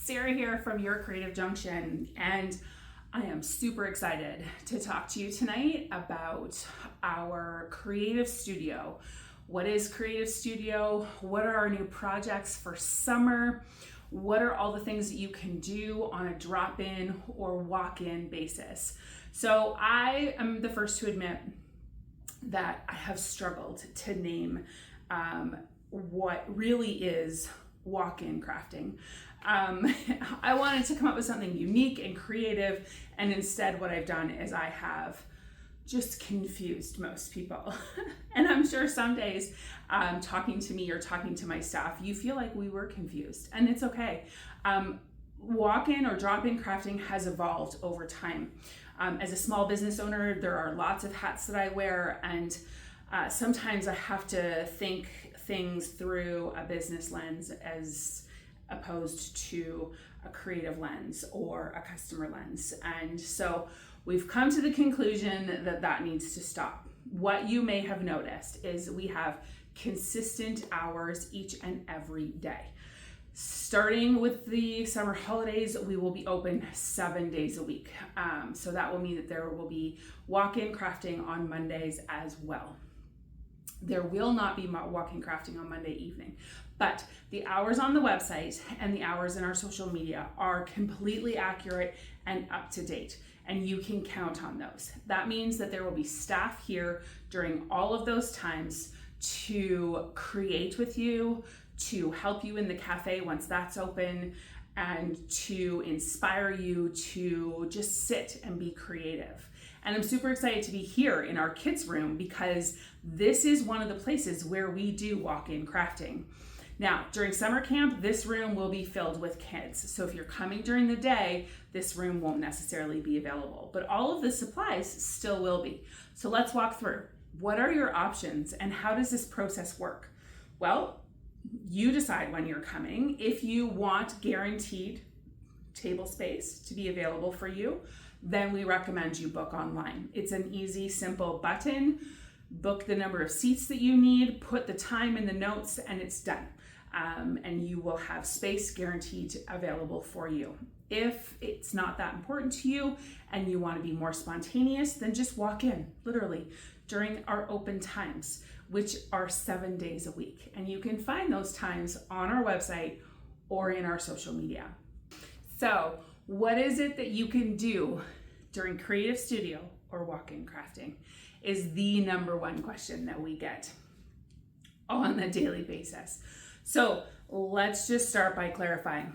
Sarah here from Your Creative Junction, and I am super excited to talk to you tonight about our creative studio. What is Creative Studio? What are our new projects for summer? What are all the things that you can do on a drop-in or walk-in basis? So I am the first to admit that I have struggled to name what really is walk-in crafting. I wanted to come up with something unique and creative, and instead what I've done is I have just confused most people. And I'm sure some days talking to me or talking to my staff, you feel like we were confused, and it's okay. Walk-in or drop-in crafting has evolved over time. As a small business owner, there are lots of hats that I wear, and sometimes I have to think things through a business lens as opposed to a creative lens or a customer lens. And so we've come to the conclusion that that needs to stop. What you may have noticed is we have consistent hours each and every day. Starting with the summer holidays, we will be open 7 days a week. So that will mean that there will be walk-in crafting on Mondays as well. There will not be walk-in crafting on Monday evening, but the hours on the website and the hours in our social media are completely accurate and up to date, and you can count on those. That means that there will be staff here during all of those times to create with you, to help you in the cafe once that's open, and to inspire you to just sit and be creative. And I'm super excited to be here in our kids' room because this is one of the places where we do walk-in crafting. Now, during summer camp, this room will be filled with kids. So if you're coming during the day, this room won't necessarily be available, but all of the supplies still will be. So let's walk through. What are your options and how does this process work? Well, you decide when you're coming. If you want guaranteed table space to be available for you, then we recommend you book online. It's an easy, simple button. Book the number of seats that you need, put the time in the notes, and it's done. And you will have space guaranteed available for you. If it's not that important to you and you want to be more spontaneous, then just walk in, literally, during our open times, which are 7 days a week. And you can find those times on our website or in our social media. So, what is it that you can do during Creative Studio or walk-in crafting is the number one question that we get on a daily basis. So let's just start by clarifying.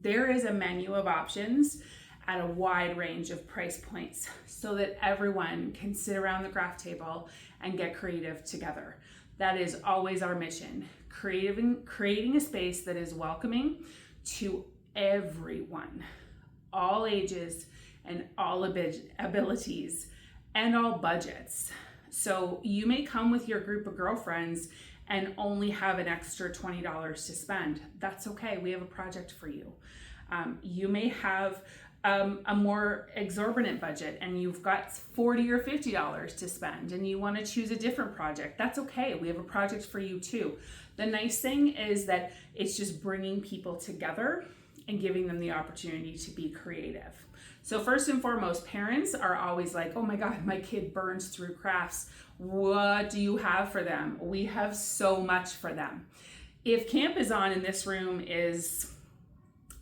There is a menu of options at a wide range of price points so that everyone can sit around the craft table and get creative together. That is always our mission, creating a space that is welcoming to everyone, all ages and all abilities and all budgets. So you may come with your group of girlfriends and only have an extra $20 to spend. That's okay, we have a project for you. You may have a more exorbitant budget and you've got $40 or $50 to spend and you want to choose a different project. That's okay, we have a project for you too. The nice thing is that it's just bringing people together and giving them the opportunity to be creative. So first and foremost, parents are always like, oh my God, my kid burns through crafts. What do you have for them? We have so much for them. If camp is on and this room is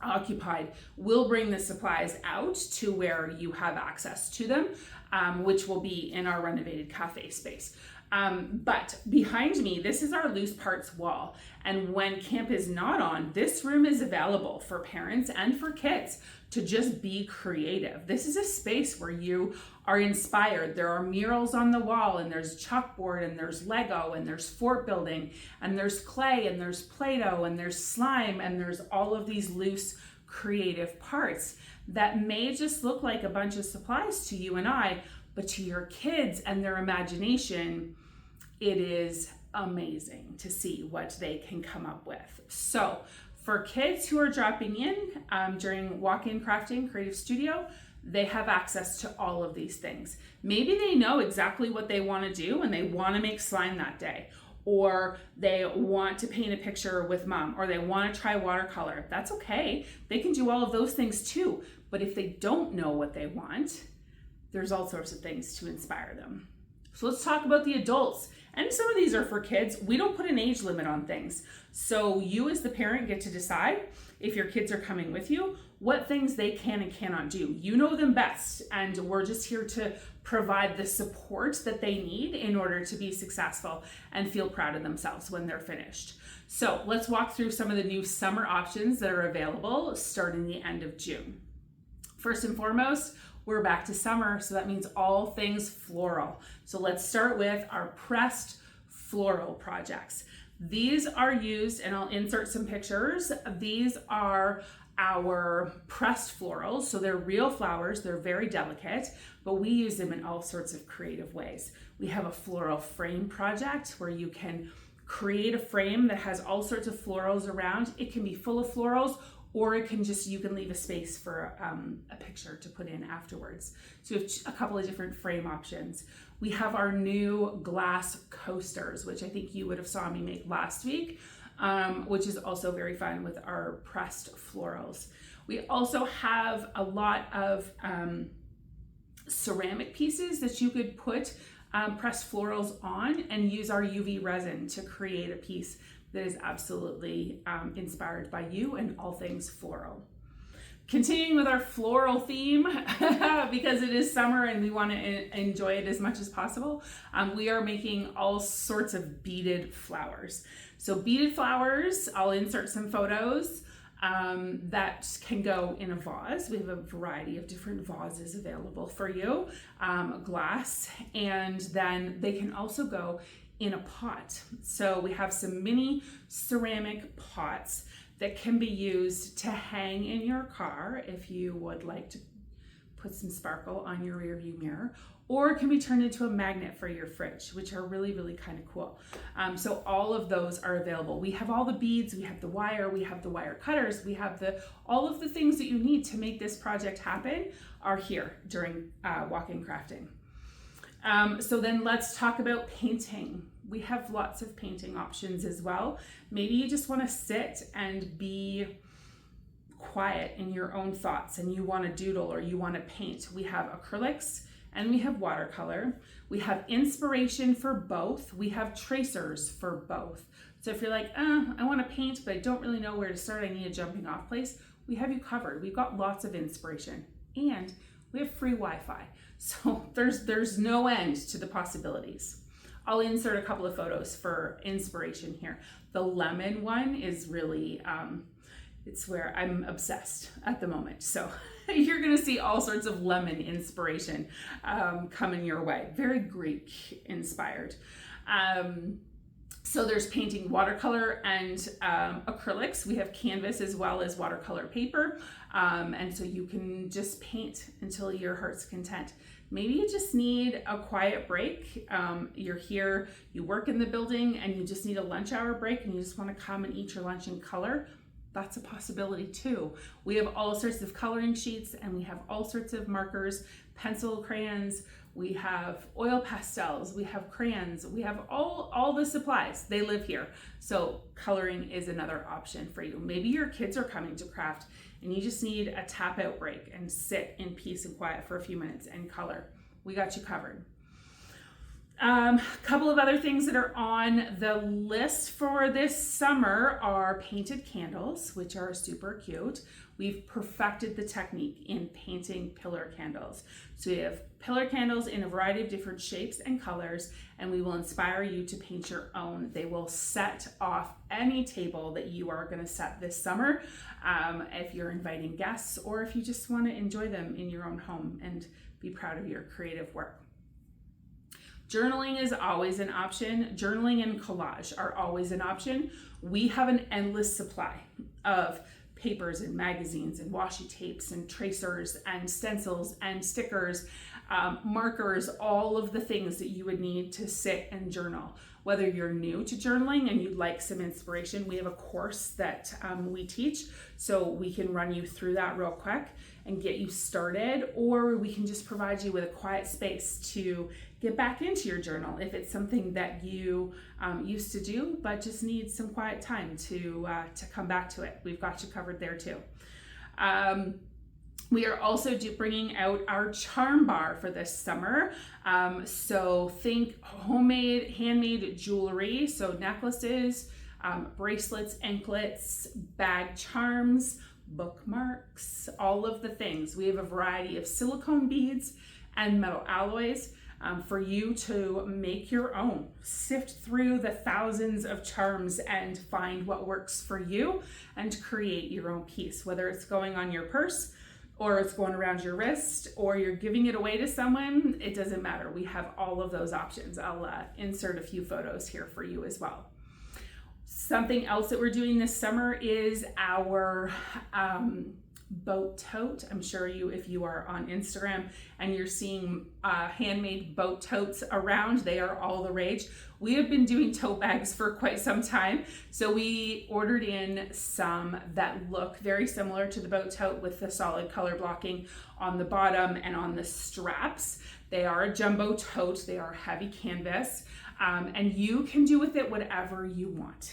occupied, we'll bring the supplies out to where you have access to them, which will be in our renovated cafe space. But behind me, this is our loose parts wall. And when camp is not on, this room is available for parents and for kids to just be creative. This is a space where you are inspired. There are murals on the wall, and there's chalkboard, and there's Lego, and there's fort building, and there's clay, and there's Play-Doh, and there's slime, and there's all of these loose creative parts that may just look like a bunch of supplies to you and I, but to your kids and their imagination, it is amazing to see what they can come up with. So for kids who are dropping in during walk-in crafting Creative Studio, they have access to all of these things. Maybe they know exactly what they want to do and they want to make slime that day. or they want to paint a picture with mom, or they want to try watercolor. That's okay. They can do all of those things too. But if they don't know what they want, there's all sorts of things to inspire them. So let's talk about the adults. And some of these are for kids. We don't put an age limit on things. So you as the parent get to decide, if your kids are coming with you, what things they can and cannot do. You know them best, and we're just here to provide the support that they need in order to be successful and feel proud of themselves when they're finished. So let's walk through some of the new summer options that are available starting the end of June. First and foremost, we're back to summer, so that means all things floral. So let's start with our pressed floral projects. These are used, and I'll insert some pictures. These are our pressed florals, so they're real flowers, they're very delicate, but we use them in all sorts of creative ways. We have a floral frame project where you can create a frame that has all sorts of florals around. It can be full of florals, or it can just, you can leave a space for a picture to put in afterwards. So we have a couple of different frame options. We have our new glass coasters, which I think you would have saw me make last week, which is also very fun with our pressed florals. We also have a lot of ceramic pieces that you could put pressed florals on and use our UV resin to create a piece that is absolutely inspired by you and all things floral. Continuing with our floral theme, because it is summer and we want to enjoy it as much as possible, we are making all sorts of beaded flowers. So beaded flowers, I'll insert some photos that can go in a vase. We have a variety of different vases available for you, glass, and then they can also go in a pot. So we have some mini ceramic pots that can be used to hang in your car if you would like to put some sparkle on your rear view mirror, or it can be turned into a magnet for your fridge, which are really, really kind of cool. So all of those are available. We have all the beads, we have the wire cutters, we have all of the things that you need to make this project happen are here during walk-in crafting. So then let's talk about painting. We have lots of painting options as well. Maybe you just want to sit and be quiet in your own thoughts and you want to doodle or you want to paint. We have acrylics and we have watercolor. We have inspiration for both. We have tracers for both. So if you're like, I want to paint, but I don't really know where to start, I need a jumping off place, we have you covered. We've got lots of inspiration and we have free Wi-Fi. So there's no end to the possibilities. I'll insert a couple of photos for inspiration here. The lemon one is really, it's where I'm obsessed at the moment. So you're gonna see all sorts of lemon inspiration coming your way. Very Greek inspired. So there's painting watercolor and acrylics. We have canvas as well as watercolor paper. And so you can just paint until your heart's content. Maybe you just need a quiet break. You're here, you work in the building and you just need a lunch hour break and you just want to come and eat your lunch in color. That's a possibility too. We have all sorts of coloring sheets and we have all sorts of markers, pencil crayons, we have oil pastels, we have crayons, we have all the supplies. They live here. So coloring is another option for you. Maybe your kids are coming to craft and you just need a tap out break and sit in peace and quiet for a few minutes and color. We got you covered. A couple of other things that are on the list for this summer are painted candles, which are super cute. We've perfected the technique in painting pillar candles. So we have pillar candles in a variety of different shapes and colors, and we will inspire you to paint your own. They will set off any table that you are going to set this summer, if you're inviting guests or if you just want to enjoy them in your own home and be proud of your creative work. Journaling is always an option. Journaling and collage are always an option. We have an endless supply of papers and magazines and washi tapes and tracers and stencils and stickers, markers, all of the things that you would need to sit and journal. Whether you're new to journaling and you'd like some inspiration, we have a course that we teach, so we can run you through that real quick and get you started, or we can just provide you with a quiet space to get back into your journal if it's something that you used to do but just need some quiet time to come back to it. We've got you covered there too. We are also bringing out our charm bar for this summer. So think homemade, handmade jewelry. So necklaces, bracelets, anklets, bag charms, bookmarks, all of the things. We have a variety of silicone beads and metal alloys for you to make your own. Sift through the thousands of charms and find what works for you and create your own piece, whether it's going on your purse, or it's going around your wrist, or you're giving it away to someone. It doesn't matter. We have all of those options. I'll insert a few photos here for you as well. Something else that we're doing this summer is our boat tote. I'm sure if you are on Instagram and you're seeing handmade boat totes around, they are all the rage. We have been doing tote bags for quite some time, so we ordered in some that look very similar to the boat tote with the solid color blocking on the bottom and on the straps. They are a jumbo tote, they are heavy canvas, and you can do with it whatever you want.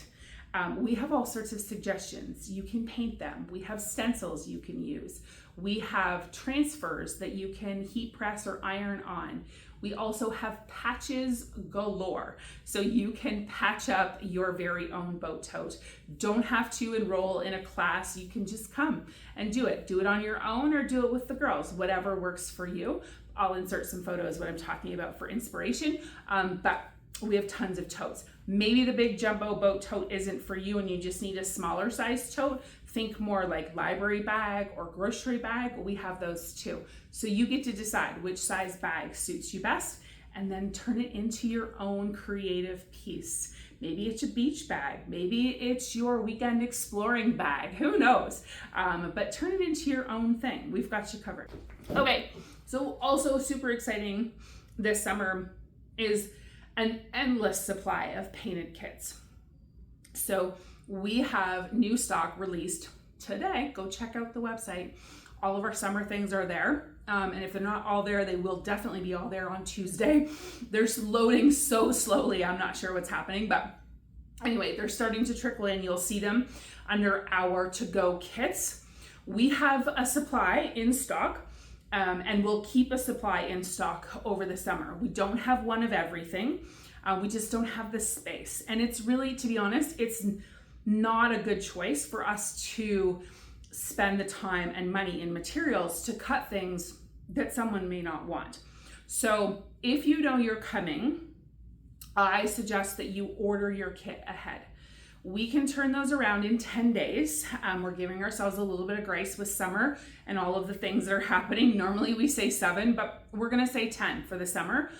We have all sorts of suggestions. You can paint them. We have stencils you can use. We have transfers that you can heat press or iron on. We also have patches galore, so you can patch up your very own boat tote. Don't have to enroll in a class. You can just come and do it. Do it on your own or do it with the girls, whatever works for you. I'll insert some photos what I'm talking about for inspiration, but we have tons of totes. Maybe the big jumbo boat tote isn't for you and you just need a smaller size tote. Think more like library bag or grocery bag. We have those too. So you get to decide which size bag suits you best and then turn it into your own creative piece. Maybe it's a beach bag. Maybe it's your weekend exploring bag. Who knows? But turn it into your own thing. We've got you covered. Okay, so also super exciting this summer is an endless supply of painted kits. So we have new stock released today. Go check out the website. All of our summer things are there. And if they're not all there, they will definitely be all there on Tuesday. They're loading so slowly. I'm not sure what's happening, but anyway, they're starting to trickle in. You'll see them under our to-go kits. We have a supply in stock. And we'll keep a supply in stock over the summer. We don't have one of everything. We just don't have the space. And it's really, to be honest, it's not a good choice for us to spend the time and money in materials to cut things that someone may not want. So if you know you're coming, I suggest that you order your kit ahead. We can turn those around in 10 days. We're giving ourselves a little bit of grace with summer and all of the things that are happening. Normally we say 7, but we're gonna say 10 for the summer.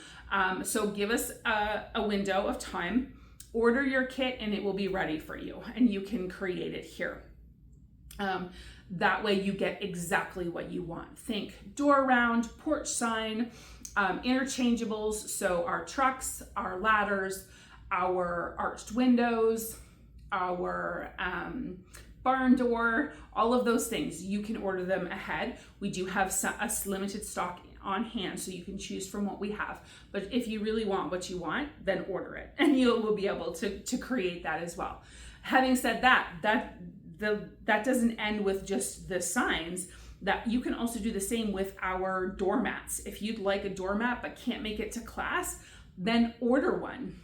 So give us a window of time, order your kit and it will be ready for you and you can create it here. That way you get exactly what you want. Think door round, porch sign, interchangeables. So our trucks, our ladders, our arched windows, our barn door, all of those things, you can order them ahead. We do have a limited stock on hand, so you can choose from what we have. But if you really want what you want, then order it, and you will be able to create that as well. Having said that, that doesn't end with just the signs. That you can also do the same with our doormats. If you'd like a doormat but can't make it to class, then order one.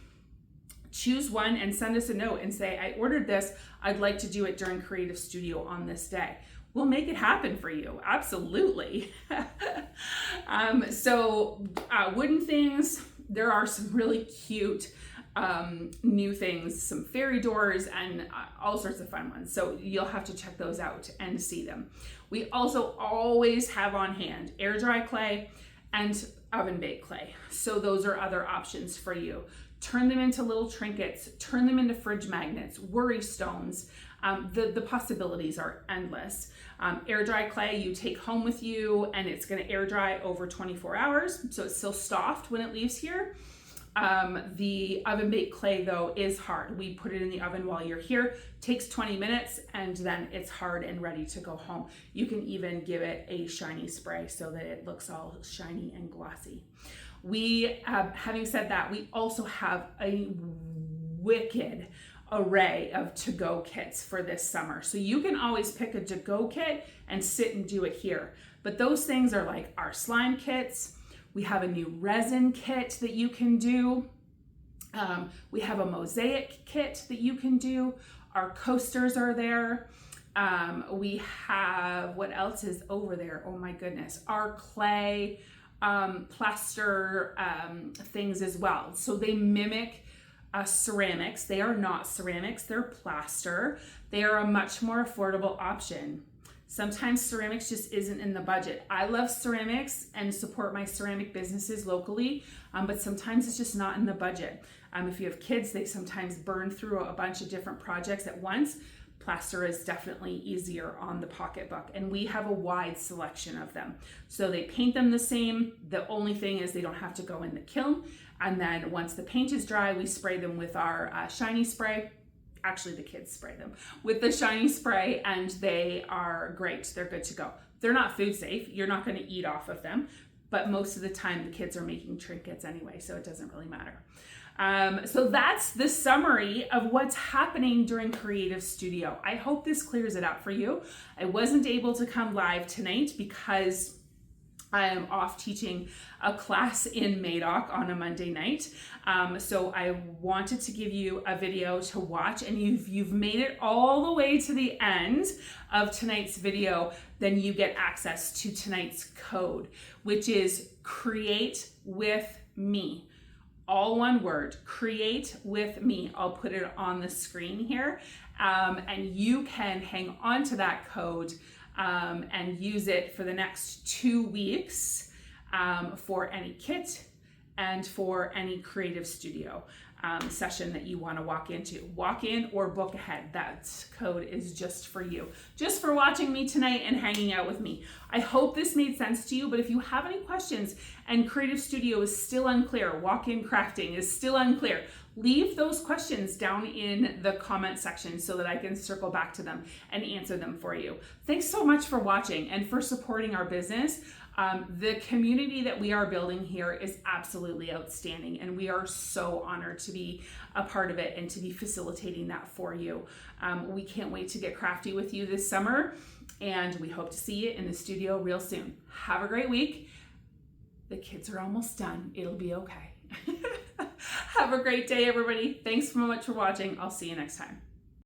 Choose one and send us a note and say, I ordered this, I'd like to do it during Creative Studio on this day. We'll make it happen for you, absolutely. Wooden things, there are some really cute new things, some fairy doors and all sorts of fun ones. So you'll have to check those out and see them. We also always have on hand air dry clay and oven baked clay. So those are other options for you. Turn them into little trinkets, turn them into fridge magnets, worry stones. The possibilities are endless. Air dry clay you take home with you and it's gonna air dry over 24 hours. So it's still soft when it leaves here. The oven baked clay though is hard. We put it in the oven while you're here, takes 20 minutes, and then it's hard and ready to go home. You can even give it a shiny spray so that it looks all shiny and glossy. We, having said that, we also have a wicked array of to-go kits for this summer. So you can always pick a to-go kit and sit and do it here. But those things are like our slime kits. We have a new resin kit that you can do. We have a mosaic kit that you can do. Our coasters are there. We have, what else is over there? Oh my goodness, our clay plaster things as well. So they mimic ceramics. They are not ceramics, they're plaster. They are a much more affordable option. Sometimes ceramics just isn't in the budget. I love ceramics and support my ceramic businesses locally, but sometimes it's just not in the budget. If you have kids, they sometimes burn through a bunch of different projects at once. Plaster is definitely easier on the pocketbook, and we have a wide selection of them. So they paint them the same. The only thing is they don't have to go in the kiln. And then once the paint is dry, we spray them with our shiny spray. Actually, the kids spray them with the shiny spray, and they are great. They're good to go. They're not food safe. You're not going to eat off of them, but most of the time the kids are making trinkets anyway, so it doesn't really matter. So that's the summary of what's happening during Creative Studio. I hope this clears it up for you. I wasn't able to come live tonight because I am off teaching a class in Madoc on a Monday night. So I wanted to give you a video to watch, and you've made it all the way to the end of tonight's video, then you get access to tonight's code, which is Create With Me. All one word, Create With Me. I'll put it on the screen here, and you can hang on to that code and use it for the next 2 weeks for any kit and for any Creative Studio session that you want to walk into. Walk in or book ahead. That code is just for you, just for watching me tonight and hanging out with me. I hope this made sense to you, but if you have any questions and Creative Studio is still unclear, walk-in crafting is still unclear, leave those questions down in the comment section so that I can circle back to them and answer them for you. Thanks so much for watching and for supporting our business. The community that we are building here is absolutely outstanding, and we are so honored to be a part of it and to be facilitating that for you. We can't wait to get crafty with you this summer, and we hope to see you in the studio real soon. Have a great week. The kids are almost done. It'll be okay. Have a great day, everybody. Thanks so much for watching. I'll see you next time.